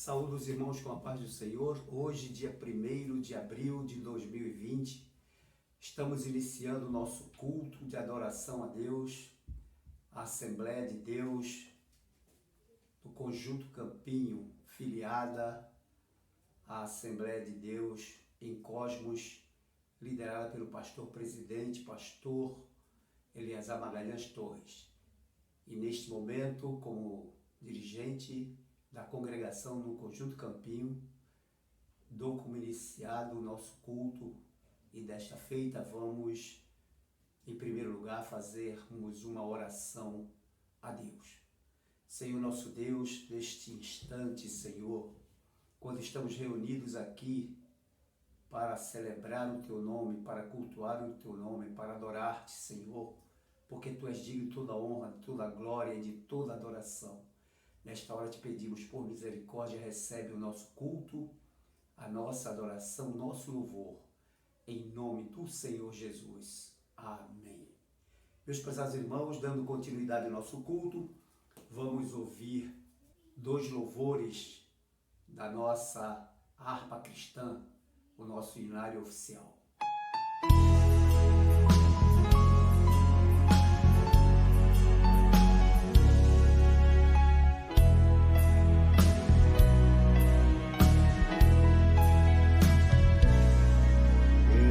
Saúdo os irmãos com a paz do Senhor. Hoje, dia 1º de abril de 2020, estamos iniciando o nosso culto de adoração a Deus, a Assembleia de Deus, do Conjunto Campinho, filiada à Assembleia de Deus em Cosmos, liderada pelo pastor-presidente, pastor Eliasar Magalhães Torres. E neste momento, como dirigente da congregação no Conjunto Campinho, dou como iniciado o nosso culto e desta feita vamos, em primeiro lugar, fazermos uma oração a Deus. Senhor nosso Deus, neste instante, Senhor, quando estamos reunidos aqui para celebrar o Teu nome, para cultuar o Teu nome, para adorar-te, Senhor, porque Tu és digno de toda honra, de toda glória e de toda adoração. Nesta hora te pedimos, por misericórdia, recebe o nosso culto, a nossa adoração, o nosso louvor, em nome do Senhor Jesus. Amém. Meus prezados irmãos, dando continuidade ao nosso culto, vamos ouvir 2 louvores da nossa harpa cristã, o nosso hinário oficial.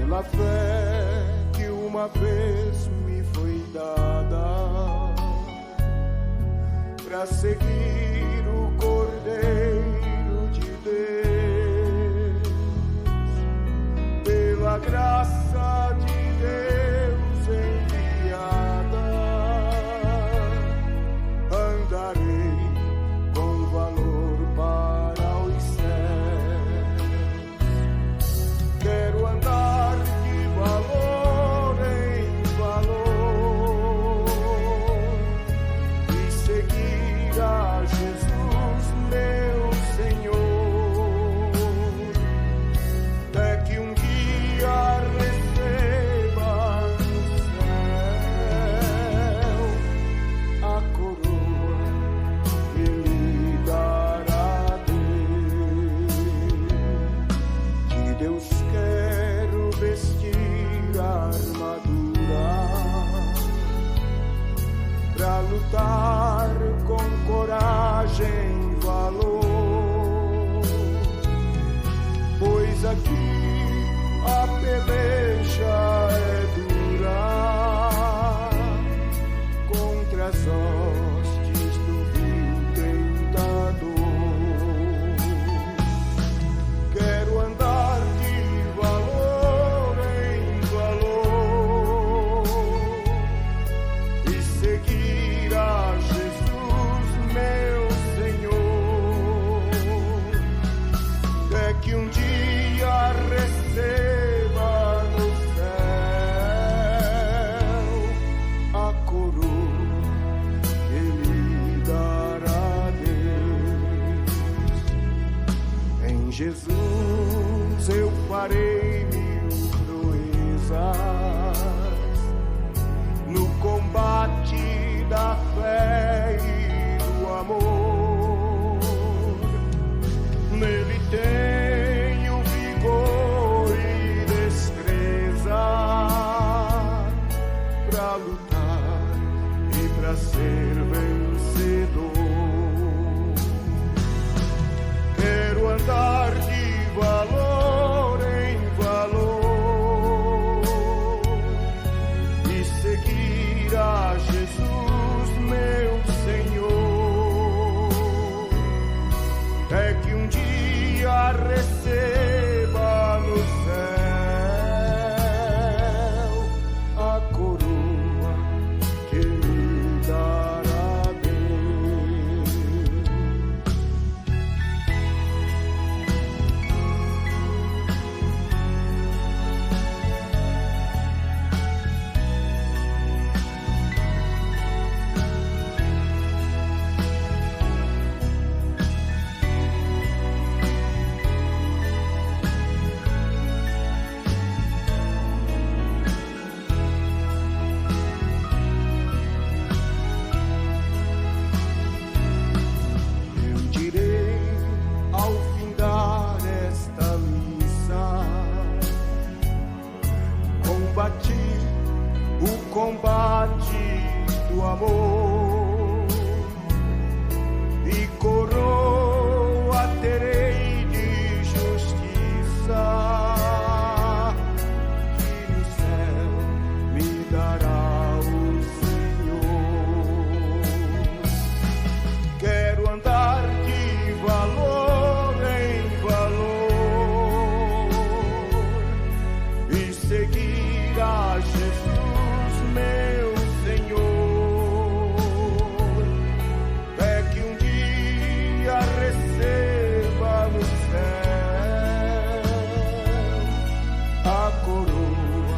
Pela fé que uma vez me foi dada, para seguir o Cordeiro de Deus, pela graça de Deus enviada, andarei com valor para os céus. Quero andar de valor em valor e seguir a Jesus, meu Senhor, até que um dia receba no céu a coroa que me dará Deus. De Deus quero vestir a armadura pra lutar com coragem e valor, pois aqui a peleja é dura contra as hostes do vil tentador. Quero andar de valor em valor e seguir a Jesus, meu Senhor, até que um dia receba no céu a coroa que me dará Deus. Em Jesus eu farei 1000 proezas no combate da fé e do amor. Nele tenho vigor e destreza pra lutar e pra ser vencedor. Quero andar de valor em valor e seguir a Jesus, meu Senhor, até que um dia receba no céu a coroa que me dará bate do amor e coroa terei de justiça que no céu me dará o Senhor. Quero andar de valor em valor e seguir a Jesus, meu Senhor, até que um dia receba no céu a coroa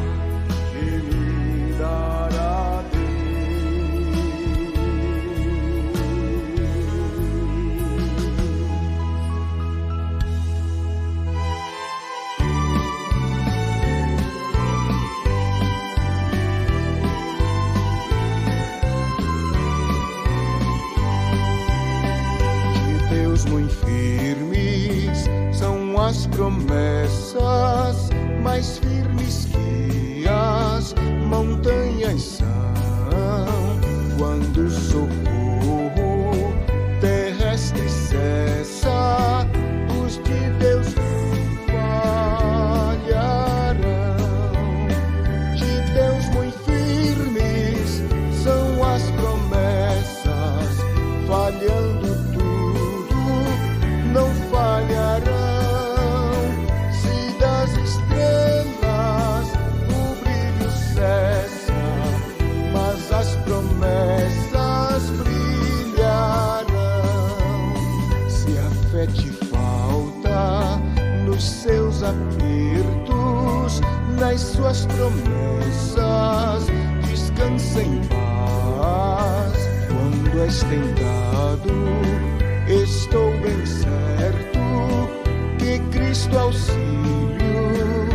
que me dará Deus. De Deus muito firmes são as promessas, mais firmes que as montanhas são. Quando o socorro terrestre cessa, os de Deus não falharão. De Deus muito firmes são as promessas, falhando tudo, não falharão. Se das estrelas o brilho cessa, mas as promessas brilharão. Se a fé te falta nos seus apertos, nas suas promessas descansa em paz. Quando és tentado, estou bem certo que Cristo auxílio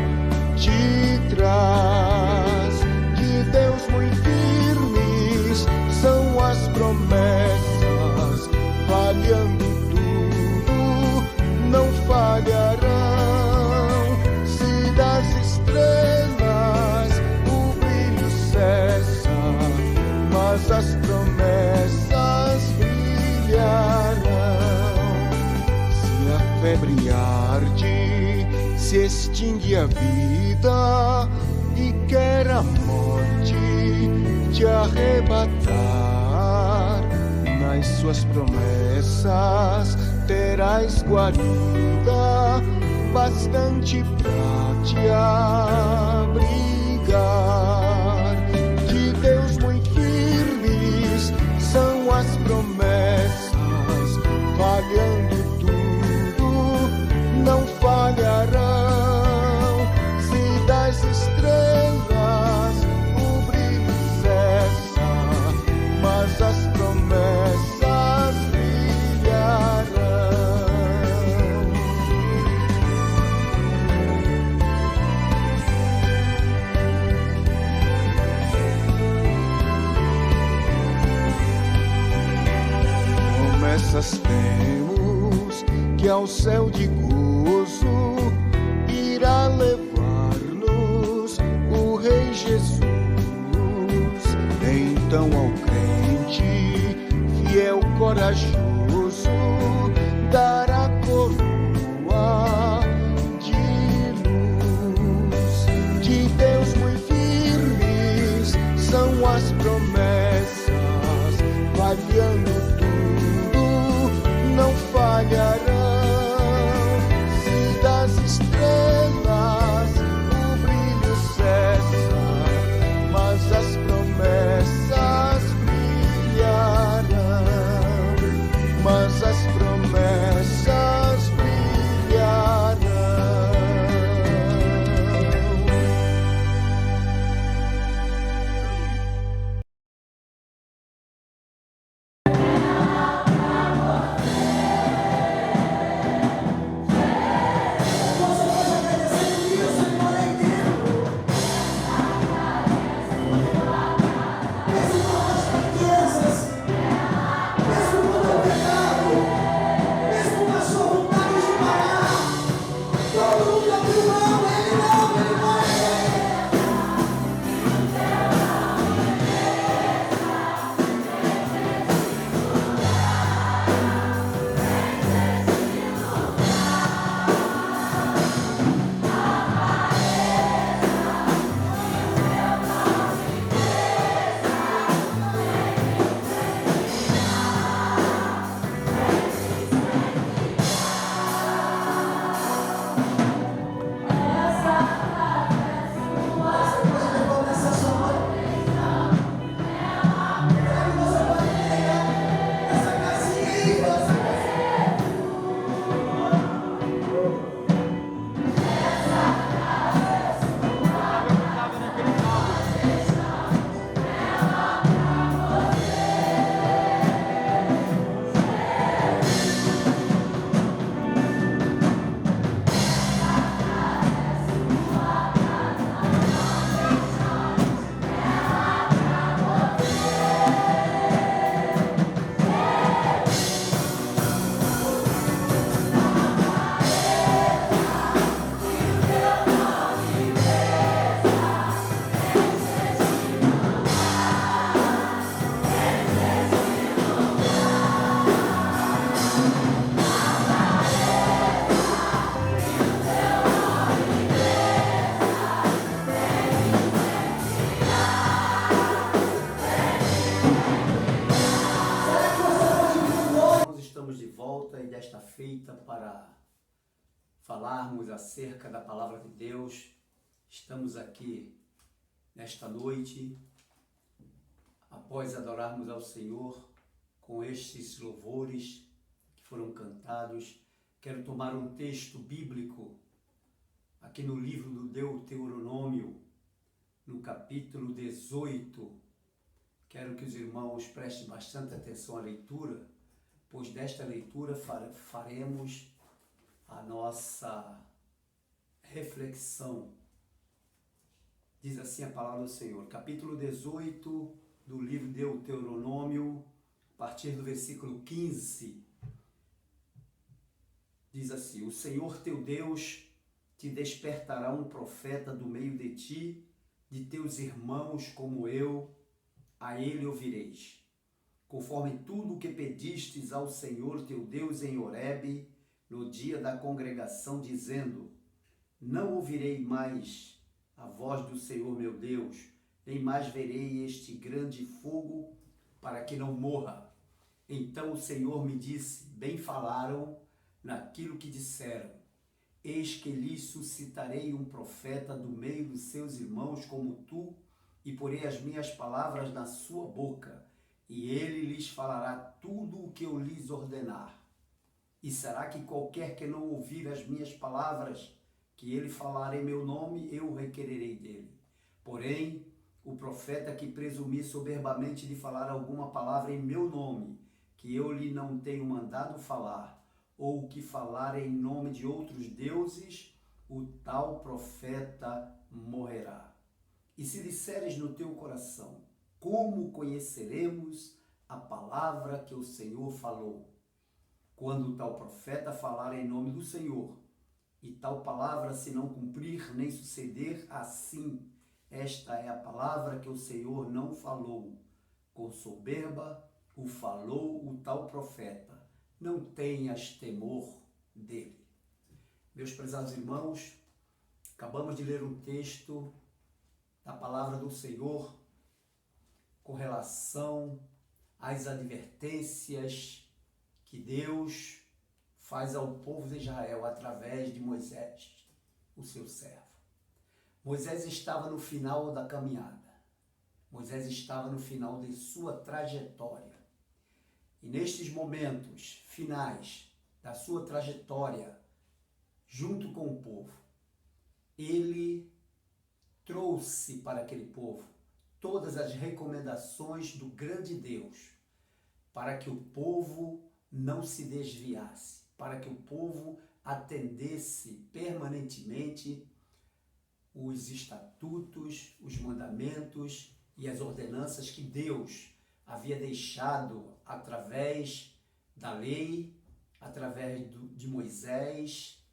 te traz. De Deus muito firmes são as promessas, falhando tudo, não falharão. Se das estrelas o brilho cessa, mas as promessas brilharão. Se a febre arde, se extingue a vida e quer a morte te arrebatar, nas suas promessas terás guarida bastante pra te abrigar. De Deus muito firmes são as promessas, falhando tudo, não falharão. Se das estrelas o brilho cessa, mas as promessas brilharão. Promessas temos que ao céu de gozo irá levar-nos o Rei Jesus. Então ao crente fiel, corajoso, dará coroa de luz. De Deus muito firmes são as promessas, falhando tudo, não falharão. Se das estrelas o brilho cessa, mas as promessas brilharão, mas as promessas brilharão. feita para falarmos acerca da Palavra de Deus. Estamos aqui nesta noite, após adorarmos ao Senhor com estes louvores que foram cantados. Quero tomar um texto bíblico aqui no livro do Deuteronômio, no capítulo 18. Quero que os irmãos prestem bastante atenção à leitura, pois desta leitura faremos a nossa reflexão. Diz assim a palavra do Senhor, capítulo 18 do livro Deuteronômio, a partir do versículo 15. Diz assim: o Senhor teu Deus te despertará um profeta do meio de ti, de teus irmãos como eu, a ele ouvireis. Conforme tudo o que pedistes ao Senhor teu Deus em Horebe, no dia da congregação, dizendo: não ouvirei mais a voz do Senhor meu Deus, nem mais verei este grande fogo, para que não morra. Então o Senhor me disse: bem falaram naquilo que disseram. Eis que lhes suscitarei um profeta do meio dos seus irmãos como tu, e porei as minhas palavras na sua boca, e ele lhes falará tudo o que eu lhes ordenar. E será que qualquer que não ouvir as minhas palavras, que ele falar em meu nome, eu requererei dele. Porém, o profeta que presumir soberbamente de falar alguma palavra em meu nome, que eu lhe não tenho mandado falar, ou que falar em nome de outros deuses, o tal profeta morrerá. E se disseres no teu coração: como conheceremos a palavra que o Senhor falou? Quando o tal profeta falar em nome do Senhor, e tal palavra se não cumprir nem suceder, assim, esta é a palavra que o Senhor não falou. Com soberba o falou o tal profeta. Não tenhas temor dele. Meus prezados irmãos, acabamos de ler um texto da palavra do Senhor com relação às advertências que Deus faz ao povo de Israel através de Moisés, o seu servo. Moisés estava no final da caminhada. Moisés estava no final de sua trajetória. E nestes momentos finais da sua trajetória, junto com o povo, ele trouxe para aquele povo todas as recomendações do grande Deus, para que o povo não se desviasse, para que o povo atendesse permanentemente os estatutos, os mandamentos e as ordenanças que Deus havia deixado através da lei, através de Moisés,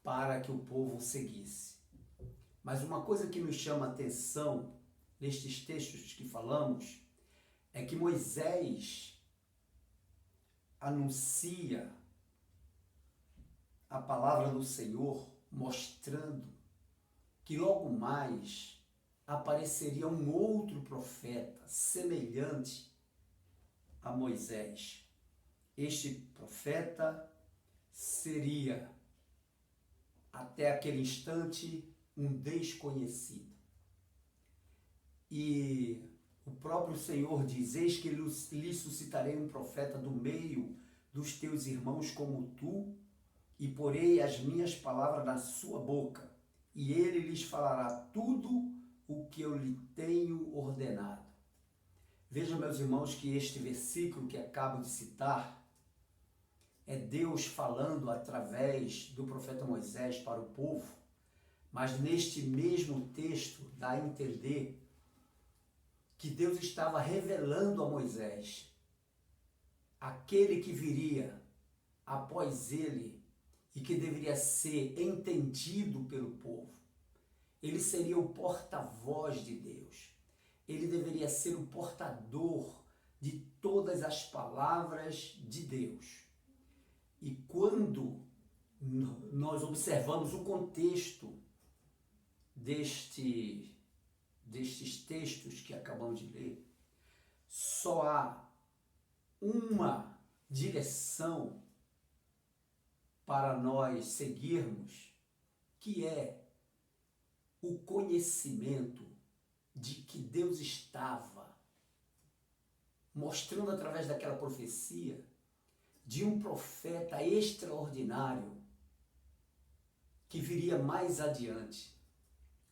para que o povo seguisse. Mas uma coisa que nos chama a atenção nestes textos que falamos é que Moisés anuncia a palavra do Senhor, mostrando que logo mais apareceria um outro profeta semelhante a Moisés. Este profeta seria, até aquele instante, um desconhecido. E o próprio Senhor diz: eis que lhe suscitarei um profeta do meio dos teus irmãos como tu, e porei as minhas palavras na sua boca, e ele lhes falará tudo o que eu lhe tenho ordenado. Vejam, meus irmãos, que este versículo que acabo de citar é Deus falando através do profeta Moisés para o povo, mas neste mesmo texto dá a entender que Deus estava revelando a Moisés aquele que viria após ele e que deveria ser entendido pelo povo. Ele seria o porta-voz de Deus. Ele deveria ser o portador de todas as palavras de Deus. E quando nós observamos o contexto destes textos que acabamos de ler, só há uma direção para nós seguirmos, que é o conhecimento de que Deus estava mostrando através daquela profecia de um profeta extraordinário que viria mais adiante.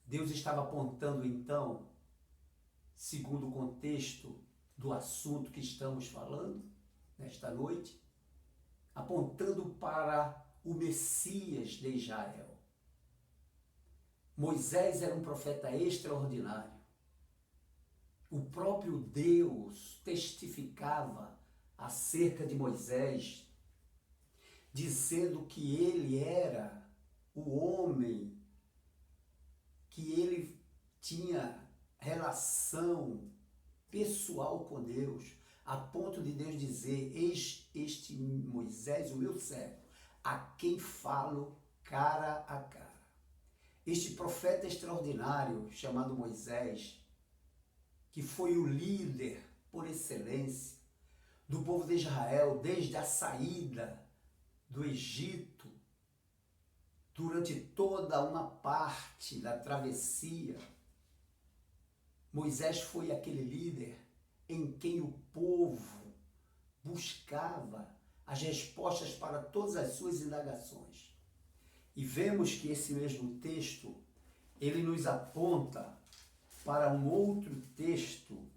Deus estava apontando então, segundo o contexto do assunto que estamos falando nesta noite, apontando para o Messias de Israel. Moisés era um profeta extraordinário. O próprio Deus testificava acerca de Moisés, dizendo que ele era o homem, que ele tinha relação pessoal com Deus, a ponto de Deus dizer: eis este Moisés, o meu servo, a quem falo cara a cara. Este profeta extraordinário chamado Moisés, que foi o líder por excelência do povo de Israel desde a saída do Egito, durante toda uma parte da travessia, Moisés foi aquele líder em quem o povo buscava as respostas para todas as suas indagações. E vemos que esse mesmo texto, ele nos aponta para um outro texto.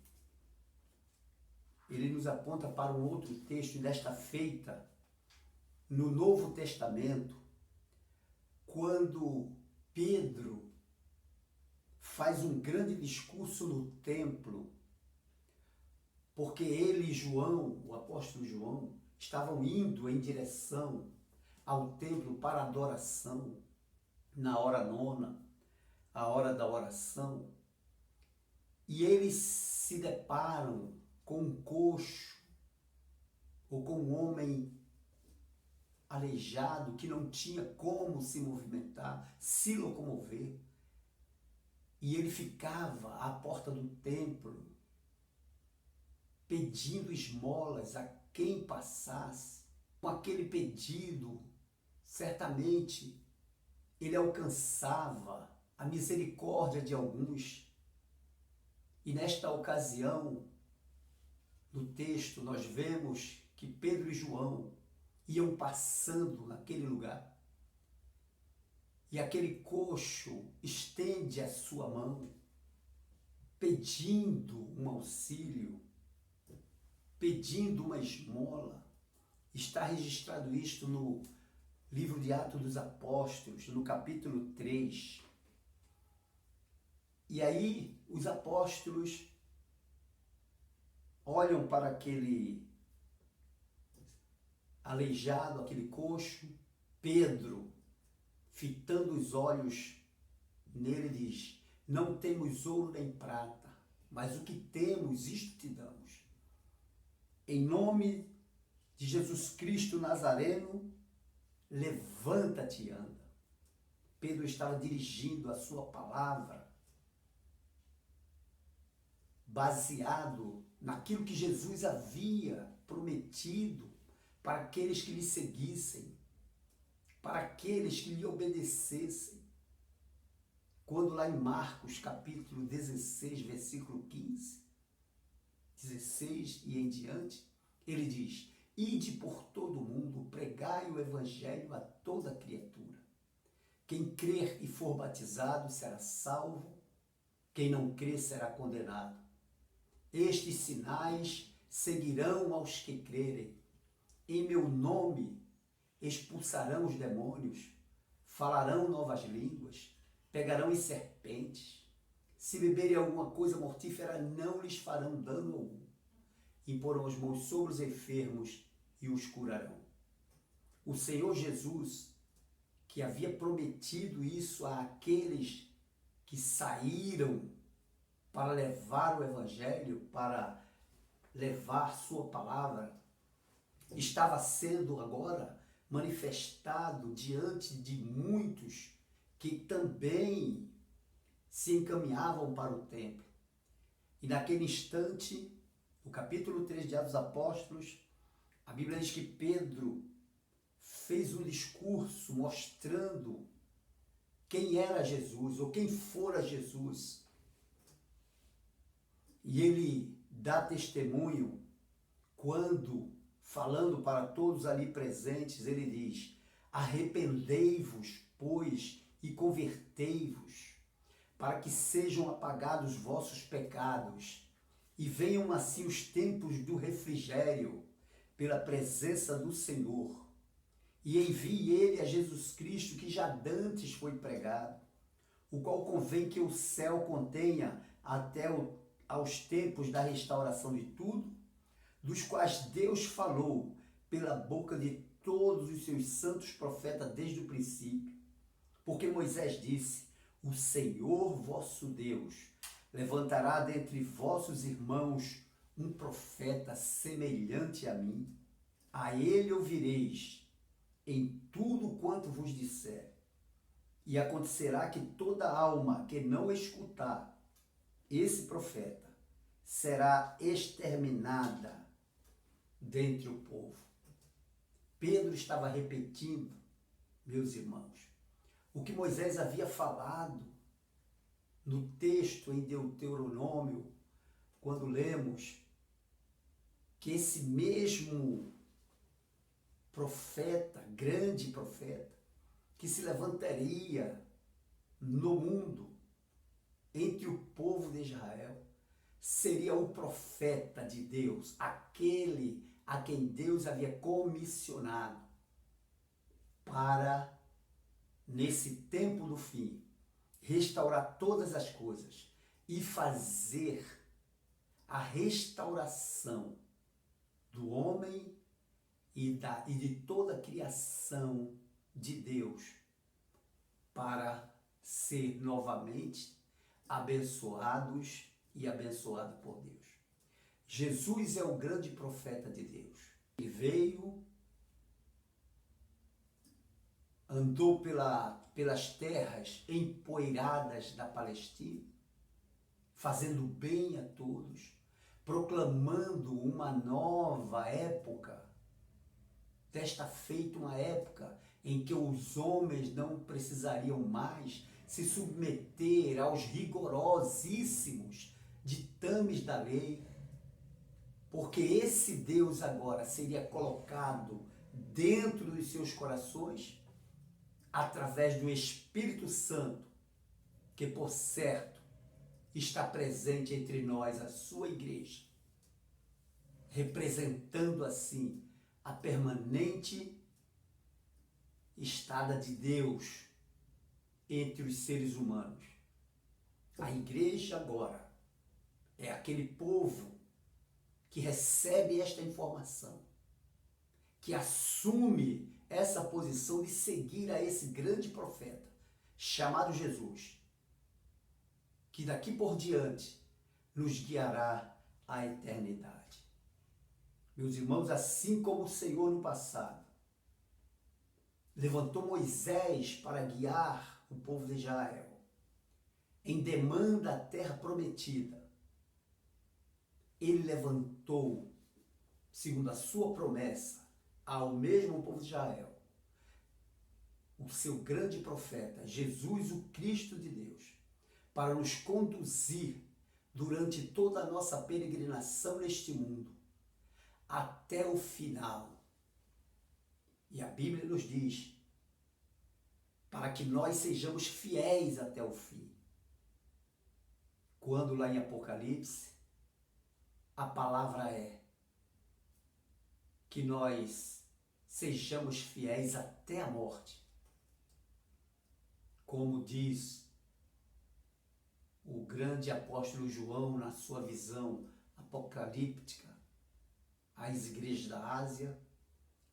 Ele nos aponta para um outro texto, desta feita, no Novo Testamento, quando Pedro faz um grande discurso no templo, porque ele e João, o apóstolo João, estavam indo em direção ao templo para adoração, na hora nona, a hora da oração, e eles se deparam com um coxo, ou com um homem aleijado, que não tinha como se movimentar, se locomover, e ele ficava à porta do templo, pedindo esmolas a quem passasse. Com aquele pedido, certamente, ele alcançava a misericórdia de alguns. E nesta ocasião, no texto, nós vemos que Pedro e João iam passando naquele lugar. E aquele coxo estende a sua mão, pedindo um auxílio, pedindo uma esmola. Está registrado isto no livro de Atos dos Apóstolos, no capítulo 3. E aí os apóstolos olham para aquele aleijado, aquele coxo. Pedro, fitando os olhos nele, diz: não temos ouro nem prata, mas o que temos, isto te damos. Em nome de Jesus Cristo Nazareno, levanta-te e anda. Pedro estava dirigindo a sua palavra baseado naquilo que Jesus havia prometido para aqueles que lhe seguissem, para aqueles que lhe obedecessem. Quando lá em Marcos, capítulo 16, versículo 15, 16 e em diante, ele diz: ide por todo o mundo, pregai o evangelho a toda criatura. Quem crer e for batizado será salvo, quem não crer será condenado. Estes sinais seguirão aos que crerem. Em meu nome expulsarão os demônios, falarão novas línguas, pegarão em serpentes. Se beberem alguma coisa mortífera, não lhes farão dano algum. Imporão as mãos sobre os enfermos e os curarão. O Senhor Jesus, que havia prometido isso àqueles que saíram para levar o evangelho, para levar sua palavra, estava sendo agora manifestado diante de muitos que também se encaminhavam para o templo. E naquele instante, no capítulo 3 de Atos dos Apóstolos, a Bíblia diz que Pedro fez um discurso mostrando quem era Jesus ou quem fora Jesus. E ele dá testemunho quando, falando para todos ali presentes, ele diz: arrependei-vos, pois, e convertei-vos, para que sejam apagados vossos pecados, e venham assim os tempos do refrigério, pela presença do Senhor. E envie ele a Jesus Cristo, que já dantes foi pregado, o qual convém que o céu contenha até aos tempos da restauração de tudo, dos quais Deus falou pela boca de todos os seus santos profetas desde o princípio. Porque Moisés disse: o Senhor vosso Deus levantará dentre vossos irmãos um profeta semelhante a mim. A ele ouvireis em tudo quanto vos disser. E acontecerá que toda alma que não escutar esse profeta será exterminada dentre o povo. Pedro estava repetindo, meus irmãos, o que Moisés havia falado no texto em Deuteronômio, quando lemos que esse mesmo profeta, grande profeta, que se levantaria no mundo, entre o povo de Israel, seria o profeta de Deus, aquele a quem Deus havia comissionado para, nesse tempo do fim, restaurar todas as coisas e fazer a restauração do homem e de toda a criação de Deus, para ser novamente abençoados e abençoado por Deus. Jesus é o grande profeta de Deus. Ele veio, andou pelas terras empoeiradas da Palestina, fazendo bem a todos, proclamando uma nova época, desta feita uma época em que os homens não precisariam mais se submeter aos rigorosíssimos ditames da lei, porque esse Deus agora seria colocado dentro dos seus corações através do Espírito Santo, que, por certo, está presente entre nós, a sua igreja, representando assim a permanente estada de Deus entre os seres humanos. A igreja agora é aquele povo que recebe esta informação, que assume essa posição de seguir a esse grande profeta chamado Jesus, que daqui por diante nos guiará à eternidade. Meus irmãos, assim como o Senhor no passado levantou Moisés para guiar o povo de Israel em demanda à terra prometida, ele levantou, segundo a sua promessa, ao mesmo povo de Israel, o seu grande profeta, Jesus, o Cristo de Deus, para nos conduzir durante toda a nossa peregrinação neste mundo, até o final. E a Bíblia nos diz, para que nós sejamos fiéis até o fim. Quando lá em Apocalipse, a palavra é que nós sejamos fiéis até a morte. Como diz o grande apóstolo João na sua visão apocalíptica às igrejas da Ásia,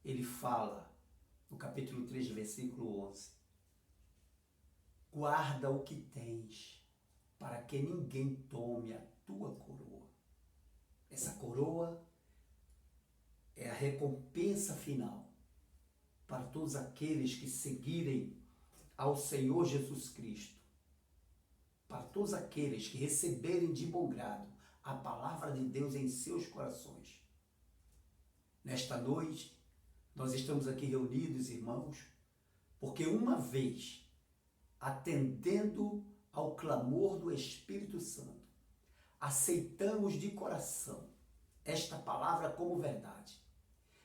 ele fala no capítulo 3, versículo 11: guarda o que tens, para que ninguém tome a tua coroa. Essa coroa é a recompensa final para todos aqueles que seguirem ao Senhor Jesus Cristo, para todos aqueles que receberem de bom grado a palavra de Deus em seus corações. Nesta noite, Nós estamos aqui reunidos, irmãos, porque uma vez, atendendo ao clamor do Espírito Santo, aceitamos de coração esta palavra como verdade.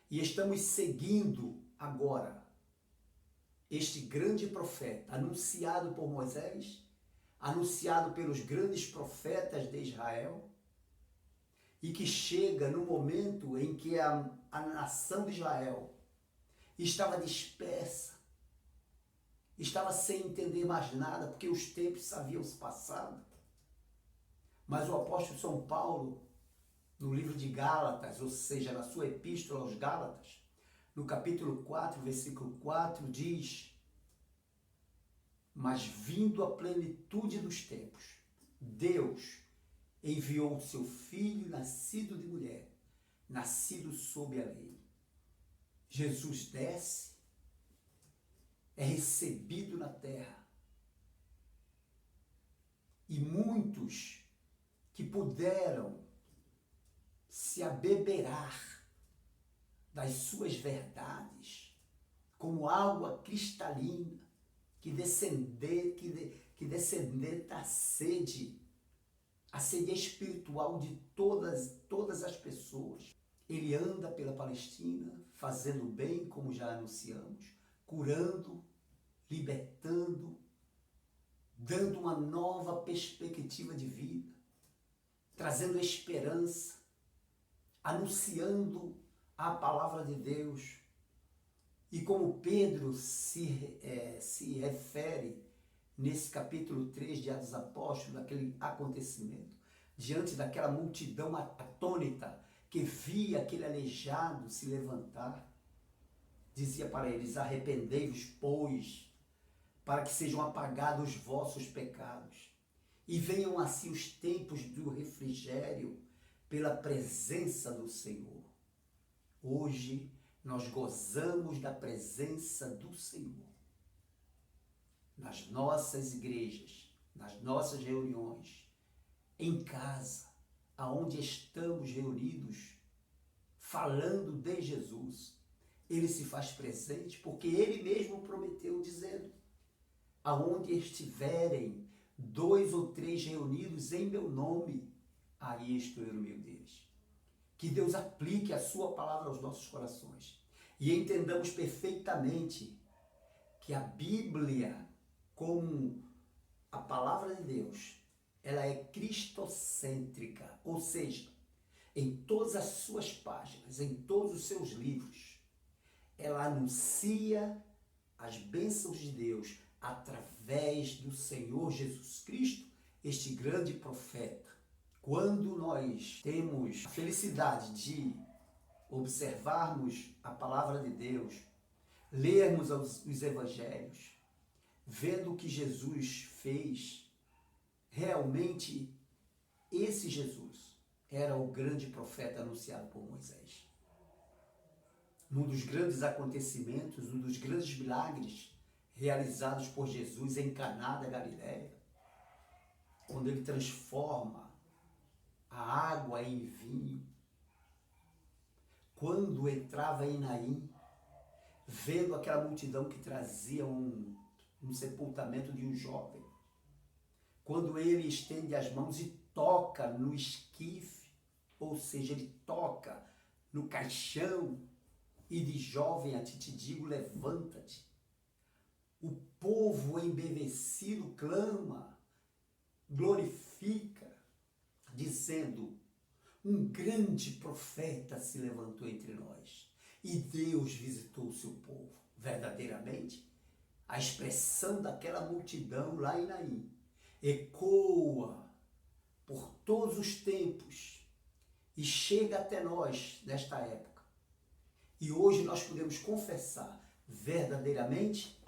E estamos seguindo agora este grande profeta, anunciado por Moisés, anunciado pelos grandes profetas de Israel, e que chega no momento em que a nação de Israel estava dispersa, estava sem entender mais nada, porque os tempos haviam se passado. Mas o apóstolo São Paulo, no livro de Gálatas, ou seja, na sua epístola aos Gálatas, no capítulo 4, versículo 4, diz: mas vindo a plenitude dos tempos, Deus enviou o seu Filho, nascido de mulher, nascido sob a lei. Jesus desce, é recebido na terra, e muitos que puderam se abeberar das suas verdades, como água cristalina, que descender da sede, a sede espiritual de todas as pessoas. Ele anda pela Palestina, fazendo bem, como já anunciamos, curando, libertando, dando uma nova perspectiva de vida, trazendo esperança, anunciando a palavra de Deus. E como Pedro se refere nesse capítulo 3 de Atos dos Apóstolos, daquele acontecimento, diante daquela multidão atônita que via aquele aleijado se levantar, dizia para eles: arrependei-vos, pois, para que sejam apagados os vossos pecados, e venham assim os tempos do refrigério pela presença do Senhor. Hoje nós gozamos da presença do Senhor nas nossas igrejas, nas nossas reuniões, em casa, aonde estamos reunidos, falando de Jesus. Ele se faz presente porque ele mesmo prometeu, dizendo: aonde estiverem 2 ou 3 reunidos em meu nome, aí estou eu no meio deles. Que Deus aplique a sua palavra aos nossos corações e entendamos perfeitamente que a Bíblia, como a palavra de Deus, ela é cristocêntrica, ou seja, em todas as suas páginas, em todos os seus livros, ela anuncia as bênçãos de Deus através do Senhor Jesus Cristo, este grande profeta. Quando nós temos a felicidade de observarmos a palavra de Deus, lermos os evangelhos, vendo o que Jesus fez, realmente esse Jesus era o grande profeta anunciado por Moisés. Num dos grandes acontecimentos, um dos grandes milagres realizados por Jesus em Caná da Galileia, quando ele transforma a água em vinho, quando entrava em Naim, vendo aquela multidão que trazia um sepultamento de um jovem, quando ele estende as mãos e toca no esquife, ou seja, ele toca no caixão e diz: jovem, a ti te digo, levanta-te. O povo embevecido clama, glorifica, dizendo: um grande profeta se levantou entre nós e Deus visitou o seu povo. Verdadeiramente, a expressão daquela multidão lá em Naim ecoa por todos os tempos e chega até nós nesta época. E hoje nós podemos confessar verdadeiramente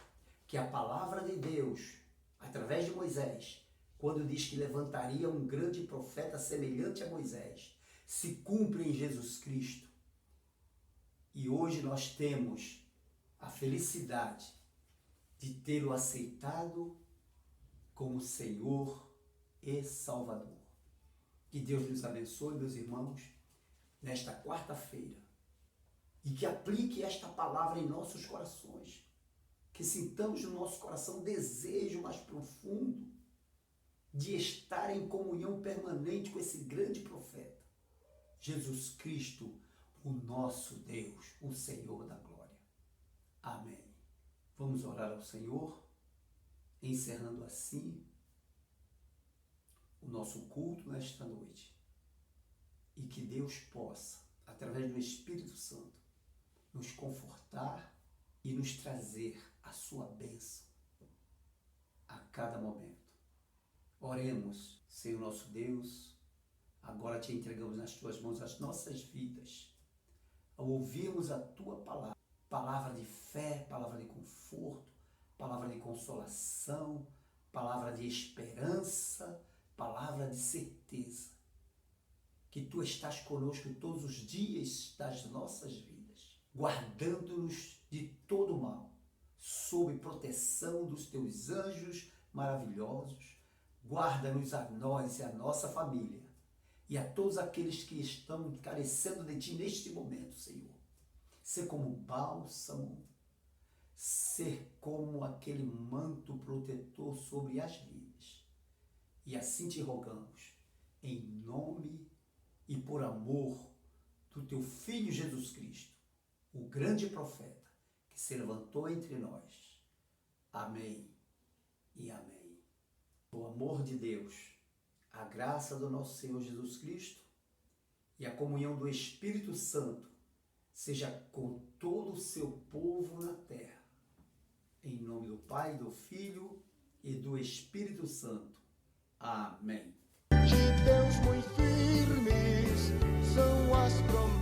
que a palavra de Deus, através de Moisés, quando diz que levantaria um grande profeta semelhante a Moisés, se cumpre em Jesus Cristo. E hoje nós temos a felicidade de tê-lo aceitado como Senhor e Salvador. Que Deus nos abençoe, meus irmãos, nesta quarta-feira. e que aplique esta palavra em nossos corações. Que sintamos no nosso coração desejo mais profundo de estar em comunhão permanente com esse grande profeta, Jesus Cristo, o nosso Deus, o Senhor da glória. Amém. Vamos orar ao Senhor, encerrando assim o nosso culto nesta noite. E que Deus possa, através do Espírito Santo, nos confortar e nos trazer a sua bênção a cada momento. Oremos, Senhor nosso Deus, agora te entregamos nas tuas mãos as nossas vidas, ao ouvirmos a tua palavra, palavra de fé, palavra de conforto, palavra de consolação, palavra de esperança, palavra de certeza, que tu estás conosco todos os dias das nossas vidas, guardando-nos de todo mal, sob proteção dos teus anjos maravilhosos. Guarda-nos a nós e a nossa família e a todos aqueles que estão carecendo de ti neste momento, Senhor. Ser como bálsamo, ser como aquele manto protetor sobre as vidas. E assim te rogamos, em nome e por amor do teu Filho Jesus Cristo, o grande profeta que se levantou entre nós. Amém e amém. O amor de Deus, a graça do nosso Senhor Jesus Cristo e a comunhão do Espírito Santo seja com todo o seu povo na terra. Em nome do Pai, do Filho e do Espírito Santo. Amém. De Deus muito firmes são as promessas.